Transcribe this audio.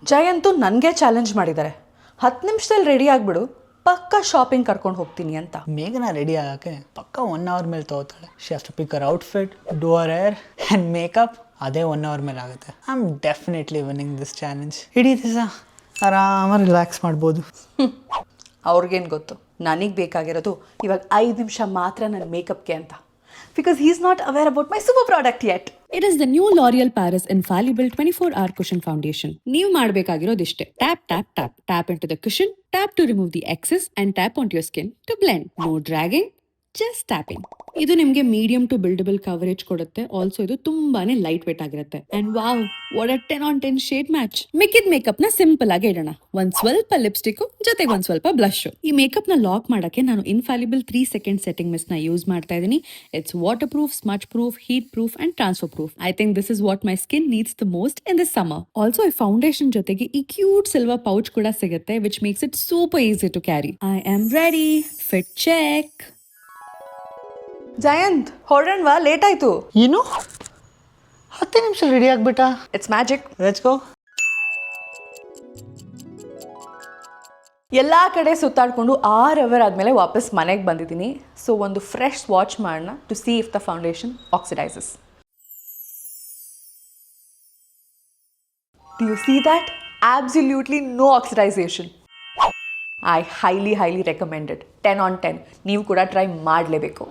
ಜಯಂತು ನನಗೆ ಚಾಲೆಂಜ್ ಮಾಡಿದ್ದಾರೆ 10 ನಿಮಿಷದಲ್ಲಿ ರೆಡಿ ಆಗಿಬಿಡು ಪಕ್ಕಾ ಶಾಪಿಂಗ್ ಕರ್ಕೊಂಡು ಹೋಗ್ತೀನಿ ಅಂತ. ಮೇಘನ ರೆಡಿ ಆಗೋಕ್ಕೆ ಪಕ್ಕ 1 hour ಮೇಲೆ ತೊಗೋತಾಳೆ. She has to pick her outfit, do her hair and makeup. ಅದೇ 1 hour ಮೇಲೆ ಆಗುತ್ತೆ. I am definitely winning this challenge. ಇಡೀ ದಿವಸ ಆರಾಮಾಗಿ ರಿಲ್ಯಾಕ್ಸ್ ಮಾಡ್ಬೋದು. ಅವ್ರಿಗೇನು ಗೊತ್ತು, ನನಗೆ ಬೇಕಾಗಿರೋದು ಇವಾಗ 5 ನಿಮಿಷ ಮಾತ್ರ ನನ್ನ ಮೇಕಪ್ಗೆ ಅಂತ. Because he is not aware about my super product yet. It is the new L'Oreal Paris Infallible 24-hour cushion foundation. ನೀವು ಮಾಡಬೇಕಾಗಿರೋದಿಷ್ಟೇ. Tap, tap, tap. Tap into the cushion, tap to remove the excess and tap onto your skin to blend. No dragging, just tapping. ಇದು ನಿಮಗೆ medium to ಬಿಲ್ಡಬಲ್ coverage ಕೊಡುತ್ತೆ. Also ಇದು ತುಂಬಾನೇ light weight ಆಗಿರುತ್ತೆ. And wow, what a 10 on 10 shade match. ಮಿಕ್ಕಿದ makeup ನ simple ಆಗಿ ಇಡೋಣ. ಒಂದ್ ಸ್ವಲ್ಪ ಲಿಪ್ಸ್ಟಿಕ್ ಜೊತೆಗೆ ಒಂದ್ ಸ್ವಲ್ಪ ಬ್ಲಶ್. ಈ ಮೇಕಪ್ ನ ಲಾಕ್ ಮಾಡಕ್ಕೆ ನಾನು ಇನ್ಫಾಲಿಬಲ್ 3 second ಸೆಟ್ಟಿಂಗ್ ಮಿಸ್ಟ್ ನ ಯೂಸ್ ಮಾಡ್ತಾ ಇದೀನಿ. It's waterproof, smudge proof, heat proof and transfer proof. I think this is what my skin needs the most in this summer. Also ಈ foundation ಜೊತೆಗೆ ಈ cute silver pouch ಕೂಡ ಸಿಗುತ್ತೆ, which makes it super easy to carry. I am ready. Fit check. Jayanth ಹೊರಡಣ್ವಾ, late ಆಯ್ತು. ಏನು 10 ನಿಮಿಷ ready ಆಗ್ಬಿಟ್ಟ? It's magic. Let's go. ಎಲ್ಲ ಕಡೆ ಸುತ್ತಾಡ್ಕೊಂಡು 6 hour ಆದಮೇಲೆ ವಾಪಸ್ ಮನೆಗೆ ಬಂದಿದ್ದೀನಿ. ಸೊ ಒಂದು ಫ್ರೆಶ್ ವಾಚ್ ಮಾಡೋಣ to see if the foundation oxidises. Do you see that? Absolutely no oxidisation. I highly recommended. 10 on 10. ನೀವು ಕೂಡ ಟ್ರೈ ಮಾಡಲೇಬೇಕು.